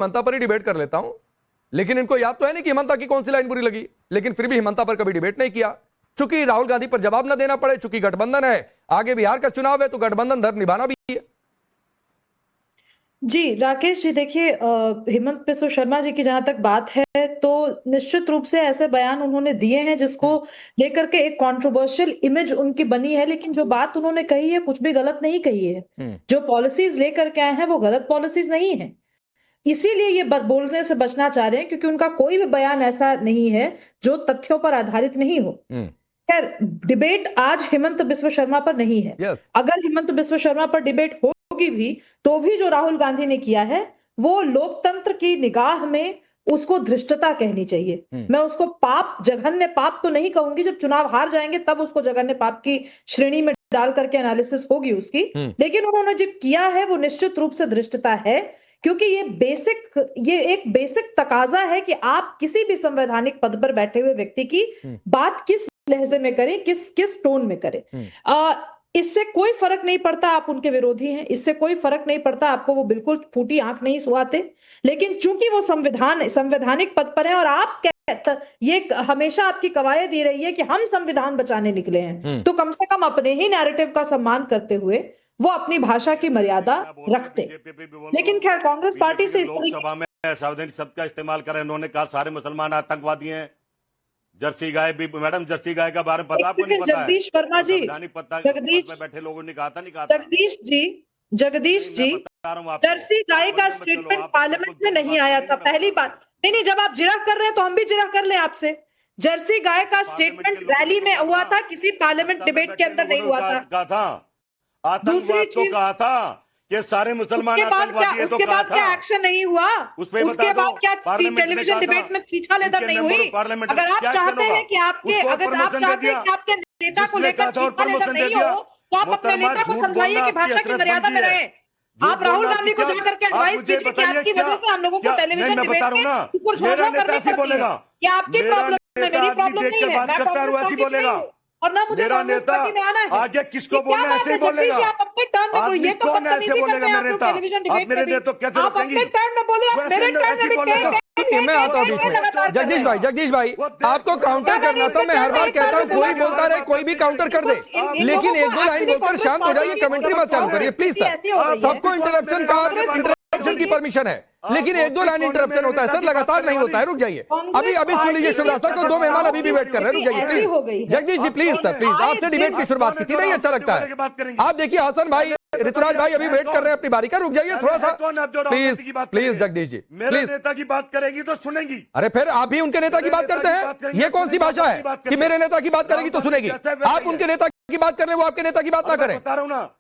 हिमंता पर ही डिबेट कर लेता हूं, लेकिन इनको याद तो है नहीं कि हिमंता की कौन सी लाइन बुरी लगी, लेकिन फिर भी हिमंता पर कभी डिबेट नहीं किया। चूंकि राहुल गांधी पर जवाब ना देना पड़े, चूंकि गठबंधन है, आगे बिहार का चुनाव है, तो गठबंधन धर्म निभाना भी है। जी राकेश जी, देखिए हेमंत बिस्वा शर्मा जी की जहां तक बात है तो निश्चित रूप से ऐसे बयान उन्होंने दिए हैं जिसको लेकर के एक कंट्रोवर्शियल इमेज उनकी बनी है, लेकिन जो बात उन्होंने कही है कुछ भी गलत नहीं कही है। जो पॉलिसीज लेकर के आए हैं वो गलत पॉलिसीज नहीं है, इसीलिए ये बोलने से बचना चाह रहे हैं क्योंकि उनका कोई भी बयान ऐसा नहीं है जो तथ्यों पर आधारित नहीं हो। खैर, डिबेट आज हेमंत बिस्वा शर्मा पर नहीं है। अगर हेमंत बिस्वा शर्मा पर डिबेट होगी भी तो भी जो राहुल गांधी ने किया है वो लोकतंत्र की निगाह में उसको धृष्टता कहनी चाहिए। मैं उसको पाप, जघन्य पाप तो नहीं कहूंगी, जब चुनाव हार जाएंगे तब उसको जघन्य पाप की श्रेणी में डाल करके एनालिसिस होगी उसकी, लेकिन उन्होंने जो किया है वो निश्चित रूप से धृष्टता है, क्योंकि ये एक बेसिक तकाजा है कि आप किसी भी संवैधानिक पद पर बैठे हुए व्यक्ति की बात किस लहजे में करें, किस टोन में करें। इससे कोई फर्क नहीं पड़ता आप उनके विरोधी हैं, इससे कोई फर्क नहीं पड़ता, आपको वो बिल्कुल फूटी आंख नहीं सुहाते, लेकिन चूंकि वो संवैधानिक पद पर है और आप ये हमेशा आपकी कवायद ये रही है कि हम संविधान बचाने निकले हैं, तो कम से कम अपने ही नैरेटिव का सम्मान करते हुए वो अपनी भाषा की मर्यादा रखते। लेकिन खैर, कांग्रेस पार्टी से लोकसभा में सार्वजनिक शब्द का इस्तेमाल करें, उन्होंने कहा सारे मुसलमान आतंकवादी हैं। जर्सी गाय भी, मैडम जर्सी गाय का बारे में पता आपको? नहीं पता? जगदीश वर्मा जी, जगदीश में बैठे लोगों ने कहा था, नहीं कहा? जगदीश जी, जर्सी गाय का स्टेटमेंट पार्लियामेंट में नहीं आया था, पहली बात। नहीं, जब आप जिरह कर रहे हैं तो हम भी जिरह कर लें आपसे। जर्सी गाय का स्टेटमेंट रैली में हुआ था, किसी पार्लियामेंट डिबेट के अंदर नहीं हुआ था। दूसरी चीज कहा था कि सारे मुसलमान आतंकवादी है, तो उसके बाद क्या एक्शन नहीं हुआ? उसके बाद क्या टेलीविजन डिबेट में खींचा लेदर नहीं हुई? अगर आप चाहते हैं कि आपके नेता को लेकर खींचा लेदर नहीं हो तो आप अपने नेता को समझाइए कि भाषा की मर्यादा में रहे। आप राहुल गांधी को जाकर के एडवाइस कीजिए कि आपकी वजह से हम लोगों को टेलीविजन डिबेट में कुछ घोषणा करनी पड़ती है। ये आपकी प्रॉब्लम है, मेरी प्रॉब्लम नहीं है। मैं कांग्रेस बोलेगा और ना मुझे कांग्रेस पार्टी में आना है। आगे किसको बोलना ऐसे ही बोलेगा? आप अपने टर्न में बोलिए, ये तो बदतमीजी करते हैं आप लोग टेलीविजन डिबेट में भी। आप अपने टर्न में बोले, आप मेरे टर्न में बोलेगा। मैं आता हूं बीच में। जगदीश भाई आपको काउंटर करना था, मैं हर बार कहता हूं कोई बोलता रहे, कोई भी काउंटर कर दे, लेकिन एक दो लाइन बोलकर शांत हो जाइए, कमेंट्री मत चालू करिए प्लीज सर। सबको इंटरप्शन की परमिशन है, लेकिन एक दो लाइन इंटरप्शन होता है सर, लगातार नहीं होता है। रुक जाइए, अभी सुन लीजिए शिवराज सर को, दो मेहमान अभी भी वेट कर रहे हैं। रुक जाइए please Jagdish ji, please sir, please. आपसे डिबेट की शुरुआत की थी, नहीं अच्छा लगता है। आप देखिए हसन भाई, ऋतुराज भाई अभी वेट कर रहे हैं अपनी बारी का, रुक जाइए थोड़ा सा प्लीज जगदीश जी। मेरे नेता की बात करेगी तो सुनेगी। अरे फिर आप भी उनके नेता की बात करते हैं, ये कौन सी भाषा है कि मेरे नेता की बात करेगी तो सुनेगी? आप उनके नेता की बात कर रहे, वो आपके नेता की बात ना करें,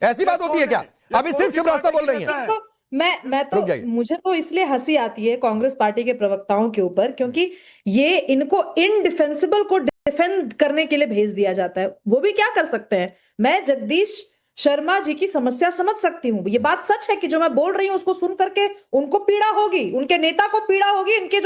ऐसी बात होती है क्या? अभी सिर्फ शिवराज बोल रही है। मैं तो, मुझे तो इसलिए हंसी आती है कांग्रेस पार्टी के प्रवक्ताओं के ऊपर, क्योंकि ये इनको इनडिफेंसिबल को डिफेंड करने के लिए भेज दिया जाता है। वो भी क्या कर सकते हैं? मैं जगदीश शर्मा जी की समस्या समझ सकती हूँ, ये बात सच है कि जो मैं बोल रही हूँ उसको सुन करके उनको पीड़ा होगी, उनके नेता को पीड़ा होगी, इनके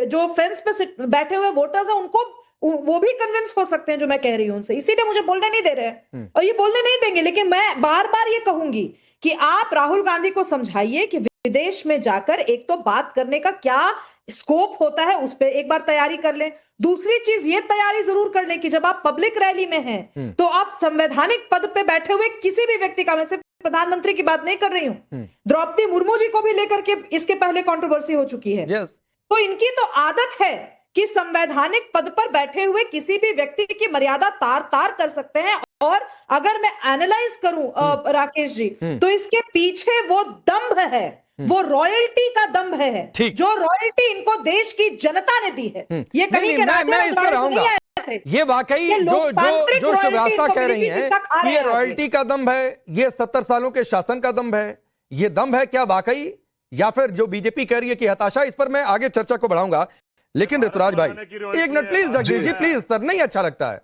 जो फेंस पे बैठे हुए वोटर्स हैं उनको, वो भी कन्विंस हो सकते हैं जो मैं कह रही हूं उनसे, इसीलिए मुझे बोलने नहीं दे रहे हैं और ये बोलने नहीं देंगे। लेकिन मैं बार बार ये कहूंगी कि आप राहुल गांधी को समझाइए कि विदेश में जाकर एक तो बात करने का क्या स्कोप होता है, उस पर एक बार तैयारी कर लें। दूसरी चीज ये तैयारी जरूर कर लें कि जब आप पब्लिक रैली में हैं तो आप संवैधानिक पद पे बैठे हुए किसी भी व्यक्ति का, मैं सिर्फ प्रधानमंत्री की बात नहीं कर रही हूं, द्रौपदी मुर्मू जी को भी लेकर के इसके पहले कंट्रोवर्सी हो चुकी है। तो इनकी तो आदत है कि संवैधानिक पद पर बैठे हुए किसी भी व्यक्ति की मर्यादा तार तार कर सकते हैं। और अगर मैं एनालाइज करूं राकेश जी, तो इसके पीछे वो दंभ है, वो रॉयल्टी का दंभ है, जो रॉयल्टी इनको देश की जनता ने दी है। ये कहीं के राजा नहीं आए थे। ये वाकई जो शिवराज कह रही हैं, ये रॉयल्टी का दंभ है, ये 70 सालों के शासन का दंभ है, ये दंभ है क्या वाकई, या फिर जो बीजेपी कह रही है कि हताशा? इस पर मैं आगे चर्चा को बढ़ाऊंगा, लेकिन ऋतुराज भाई एक minute please. Jagdish ji please sir, नहीं अच्छा लगता है,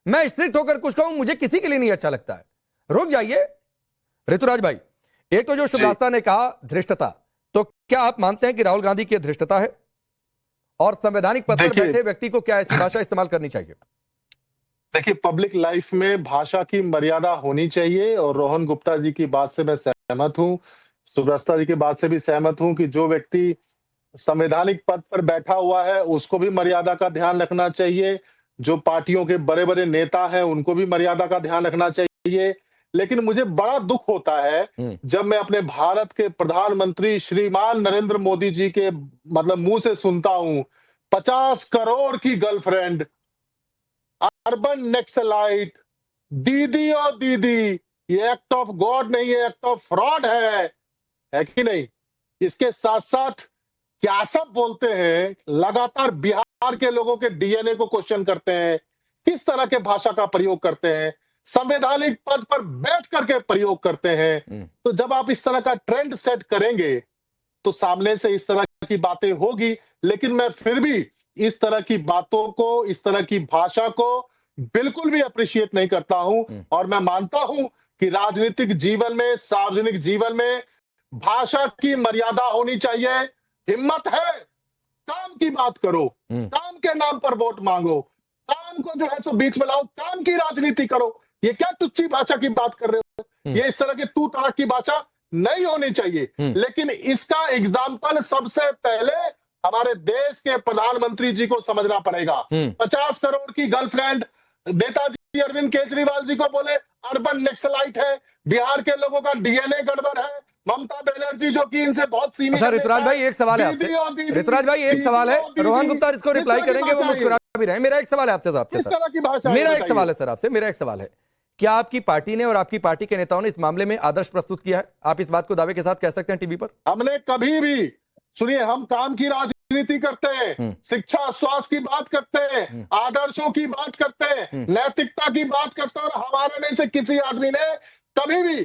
मैं स्ट्रिक्ट होकर कुछ कहूं, मुझे किसी के लिए नहीं अच्छा लगता है। रुक जाइए ऋतुराज भाई, एक तो जो शिवराज ने कहा धृष्टता, तो क्या आप मानते हैं कि राहुल गांधी की धृष्टता है? और संवैधानिक पद पर बैठे व्यक्ति को क्या ऐसी भाषा इस्तेमाल करनी चाहिए? देखिए, पब्लिक लाइफ में भाषा की मर्यादा होनी चाहिए और रोहन गुप्ता जी की बात से मैं सहमत हूं सुब्रता जी की बात से भी सहमत हूं कि जो व्यक्ति संवैधानिक पद पर बैठा हुआ है उसको भी मर्यादा का ध्यान रखना चाहिए, जो पार्टियों के बड़े बड़े नेता हैं उनको भी मर्यादा का ध्यान रखना चाहिए। लेकिन मुझे बड़ा दुख होता है जब मैं अपने भारत के प्रधानमंत्री श्रीमान नरेंद्र मोदी जी के मतलब मुंह से सुनता हूं 50 करोड़ की गर्लफ्रेंड, अर्बन नक्सलाइट, दीदी और दीदी, ये एक्ट ऑफ गॉड नहीं है, एक्ट ऑफ फ्रॉड है कि नहीं? इसके साथ साथ क्या सब बोलते हैं, लगातार बिहार के लोगों के डीएनए को क्वेश्चन करते हैं, किस तरह के भाषा का प्रयोग करते हैं, संवैधानिक पद पर बैठ करके प्रयोग करते हैं। तो जब आप इस तरह का ट्रेंड सेट करेंगे तो सामने से इस तरह की बातें होगी, लेकिन मैं फिर भी इस तरह की बातों को, इस तरह की भाषा को बिल्कुल भी अप्रिशिएट नहीं करता हूं। और मैं मानता हूं कि राजनीतिक जीवन में, सार्वजनिक जीवन में भाषा की मर्यादा होनी चाहिए। हिम्मत है, काम की बात करो, काम के नाम पर वोट मांगो, काम को जो है सो बीच में लाओ, काम की राजनीति करो। ये क्या तुच्छी भाषा की बात कर रहे हो? ये इस तरह की तू तड़क की भाषा नहीं होनी चाहिए। लेकिन इसका एग्जाम्पल सबसे पहले हमारे देश के प्रधानमंत्री जी को समझना पड़ेगा। 50 करोड़ की गर्लफ्रेंड, नेताजी अरविंद केजरीवाल जी को बोले अर्बन नक्सलाइट है, बिहार के लोगों का डीएनए गड़बड़ है, ममता बनर्जी जो कि इनसे बहुत सीनियर। अच्छा ऋतुराज भाई एक सवाल है आपसे, ऋतुराज भाई एक सवाल है, रोहन गुप्ता इसको रिप्लाई करेंगे, वो मुस्कुरा भी रहे। मेरा एक सवाल है आपसे सर, मेरा एक सवाल है सर आपसे, मेरा एक सवाल है, क्या आपकी पार्टी ने और आपकी पार्टी के नेताओं ने इस मामले में आदर्श प्रस्तुत किया है? आप इस बात को दावे के साथ कह सकते हैं टीवी पर? हमने कभी भी, सुनिए, हम काम की राजनीति करते हैं, शिक्षा स्वास्थ्य की बात करते हैं, आदर्शों की बात करते हैं, नैतिकता की बात करते हैं, और हमारे में से किसी आदमी ने कभी भी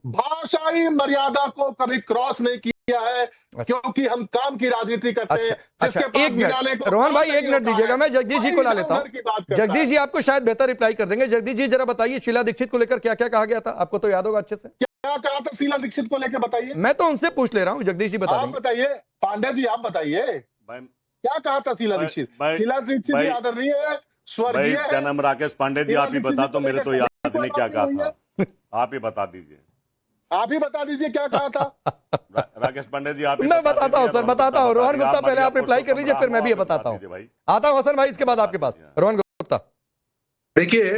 भाषाई मर्यादा को कभी क्रॉस नहीं किया है, क्योंकि हम काम की राजनीति करते हैं। अच्छा, एक मिनट रोहन भाई, एक मिनट दीजिएगा, मैं जगदीश जी को ला लेता हूं। जगदीश जी आपको शायद बेहतर रिप्लाई कर देंगे। जगदीश जी जरा बताइए, शीला दीक्षित को लेकर क्या क्या कहा गया था? आपको तो याद होगा अच्छे से। क्या कहा था शीला दीक्षित को लेकर, बताइए। मैं तो उनसे पूछ ले रहा हूँ, जगदीश जी आप बताइए। पांडे जी आप बताइए, क्या कहा था शीला दीक्षित? शीला दीक्षित जी आदरणीय है, स्वर्गीय है। क्या नाम राकेश पांडे जी, आप ही बता दो, मेरे तो याद नहीं क्या कहा था, आप ही बता दीजिए। आप ही बता दीजिए क्या कहा था। राकेश पांडे जी, आप मैं बताता हूँ सर, बताता हूँ। रोहन गुप्ता पहले आप रिप्लाई कर लीजिए, फिर मैं भी बताता हूँ। आता हूँ हसन भाई इसके बाद आपके पास। रोहन गुप्ता। देखिए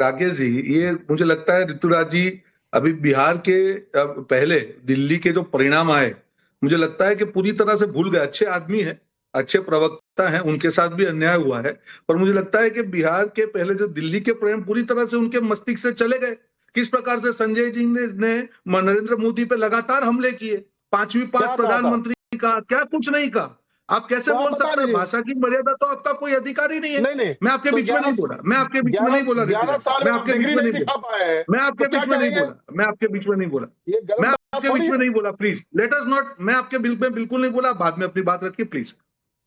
राकेश जी, ये मुझे लगता है ऋतुराज जी अभी बिहार के पहले दिल्ली के जो परिणाम आए, मुझे लगता है कि पूरी तरह से भूल गए। अच्छे आदमी है, अच्छे प्रवक्ता हैं, उनके साथ भी अन्याय हुआ है, पर मुझे लगता है कि बिहार के पहले जो दिल्ली के परिणाम पूरी तरह से उनके मस्तिष्क से चले गए। किस प्रकार से संजय जी ने नरेंद्र मोदी पे लगातार हमले किए, 5वीं प्रधानमंत्री का क्या कुछ नहीं कहा। आप कैसे बोल सकते हैं? भाषा की मर्यादा तो आपका कोई अधिकार ही नहीं है। नहीं, मैं आपके बीच में नहीं बोला, मैं आपके बीच में नहीं बोला, मैं आपके बीच में नहीं बोला, मैं आपके बीच में नहीं बोला, मैं आपके बीच में नहीं बोला, मैं आपके बीच में नहीं बोला। प्लीज लेट अस नॉट, मैं आपके बिल्कुल नहीं बोला। बाद में अपनी बात रखिए प्लीज।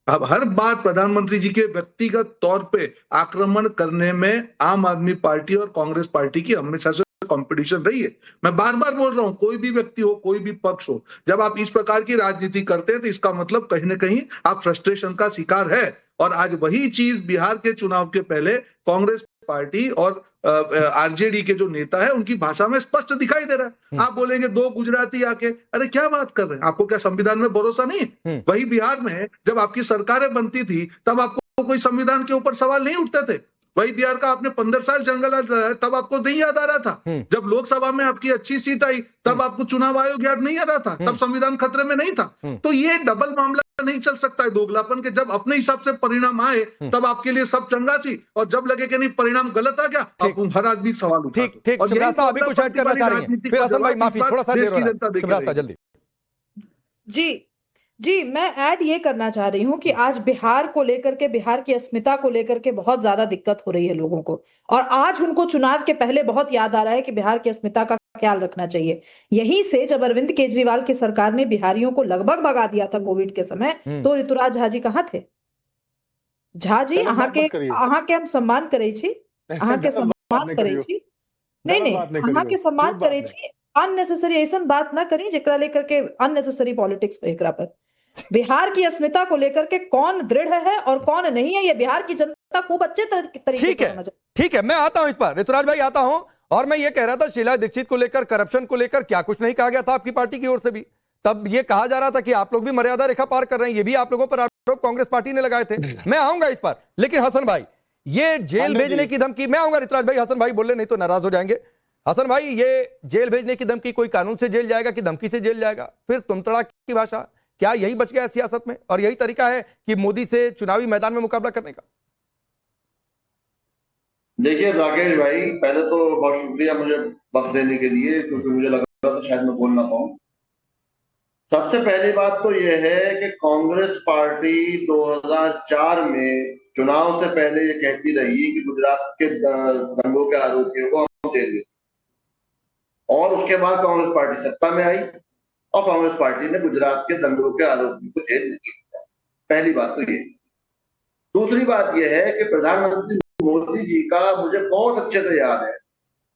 अब हर बात प्रधानमंत्री जी के व्यक्तिगत तौर पे आक्रमण करने में आम आदमी पार्टी और कांग्रेस पार्टी की हमेशा से कंपटीशन रही है। मैं बार बार बोल रहा हूं, कोई भी व्यक्ति हो, कोई भी पक्ष हो, जब आप इस प्रकार की राजनीति करते हैं तो इसका मतलब कहीं ना कहीं आप फ्रस्ट्रेशन का शिकार है। और आज वही चीज बिहार के चुनाव के पहले कांग्रेस पार्टी और आरजेडी के जो नेता है उनकी भाषा में स्पष्ट दिखाई दे रहा है। आप बोलेंगे 2 गुजराती आके, अरे क्या बात कर रहे हैं? आपको क्या संविधान में भरोसा नहीं है? वही बिहार में जब आपकी सरकारें बनती थी तब आपको कोई संविधान के ऊपर सवाल नहीं उठते थे। वही बिहार का आपने 15 साल जंगल तब आपको नहीं याद आ रहा था। जब लोकसभा में आपकी अच्छी सीट आई तब आपको चुनाव आयोग याद नहीं आ रहा था, तब संविधान खतरे में नहीं था। तो ये डबल मामला नहीं चल सकता है दोगलापन के। जब अपने हिसाब से परिणाम आए तब आपके लिए सब चंगा सी, और जब लगे कि नहीं परिणाम गलत आ गया, आप हर आदमी सवाल उठाता है। ठीक, सुब्रता अभी कुछ ऐड करना चाह रही हैं, फिर हसन भाई माफी थोड़ा सा देर हो रहा है, जल्दी। जी, मैं ऐड ये करना चाह रही हूँ कि आज बिहार को लेकर के, बिहार की अस्मिता को लेकर के बहुत ज्यादा दिक्कत हो रही है लोगों को, और आज उनको चुनाव के पहले बहुत याद आ रहा है कि बिहार की अस्मिता का ख्याल रखना चाहिए। यहीं से जब अरविंद केजरीवाल की सरकार ने बिहारियों को लगभग भगा दिया था कोविड के समय, तो ऋतुराज झा जी कहाँ थे? झा जी अहाँ के हम सम्मान करे छी, अहाँ के सम्मान करे छी, नहीं अहाँ के सम्मान करे छी। अननेसेसरी ऐसा बात ना करी जेकरा लेकर के अननेसेसरी पॉलिटिक्स हो एकरा पर। बिहार की अस्मिता को लेकर के कौन दृढ़ है और कौन नहीं है, ये बिहार की जनता खूब अच्छे तरीके से समझ। ठीक है, मैं आता हूं इस पर, ऋतुराज भाई आता हूं। और मैं ये कह रहा था शीला दीक्षित को लेकर, करप्शन को लेकर क्या कुछ नहीं कहा गया था आपकी पार्टी की ओर से भी? तब ये कहा जा रहा था कि आप लोग भी मर्यादा रेखा पार कर रहे हैं। ये भी आप लोगों पर आरोप कांग्रेस पार्टी ने लगाए थे। मैं आऊंगा इस पर, लेकिन हसन भाई ये जेल भेजने की धमकी, मैं आऊंगा ऋतुराज भाई, हसन भाई बोले नहीं तो नाराज हो जाएंगे। हसन भाई, ये जेल भेजने की धमकी कोई कानून से जेल जाएगा कि धमकी से जेल जाएगा? फिर तुम तड़ाक की भाषा, क्या यही बच गया है सियासत में और यही तरीका है कि मोदी से चुनावी मैदान में मुकाबला करने का? देखिए राकेश भाई, पहले तो बहुत शुक्रिया मुझे वक्त देने के लिए, क्योंकि मुझे लग रहा था शायद मैं बोल ना पाऊं। सबसे पहली बात तो यह है कि कांग्रेस पार्टी 2004 में चुनाव से पहले ये कहती रही कि गुजरात के दंगों के आरोपियों को हम जेल देंगे, और उसके बाद कांग्रेस पार्टी सत्ता में आई और कांग्रेस पार्टी ने गुजरात के दंगों के आरोपियों को जेल नहीं दिया। पहली बात तो ये। दूसरी बात यह है कि प्रधानमंत्री मोदी जी का मुझे बहुत अच्छे से याद है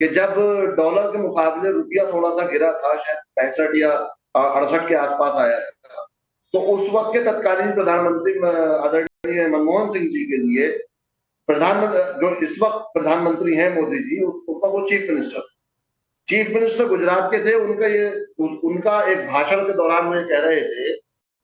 कि जब डॉलर के मुकाबले रुपया थोड़ा सा गिरा था, शायद 65 या 68 के आसपास आया था, तो उस वक्त के तत्कालीन प्रधानमंत्री आदरणीय मनमोहन सिंह जी के लिए प्रधानमंत्री, जो इस वक्त प्रधानमंत्री हैं मोदी जी, उसका वो चीफ मिनिस्टर गुजरात के थे। उनका एक भाषण के दौरान वो कह रहे थे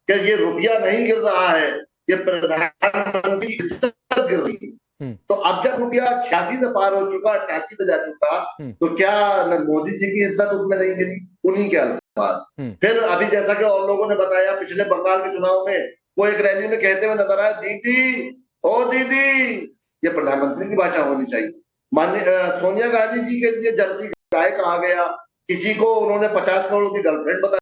कि ये रुपया नहीं गिर रहा है, ये प्रधानमंत्री की इज्जत गिर रही है। तो अब जब रुपया 86 से पार हो चुका, 88 पे जा चुका, तो क्या मोदी जी की इज्जत उसमें नहीं गिरी? उन्हीं के अल्फाज। फिर अभी जैसा कि और लोगों ने बताया, पिछले बंगाल के चुनाव में वो एक रैली में कहते हुए नजर आया, दीदी ओ दीदी। ये प्रधानमंत्री की भाषा होनी चाहिए। माननीय सोनिया गांधी जी के लिए जर्सी गाय कहा गया, किसी को उन्होंने 50 करोड़ की गर्लफ्रेंड बताया।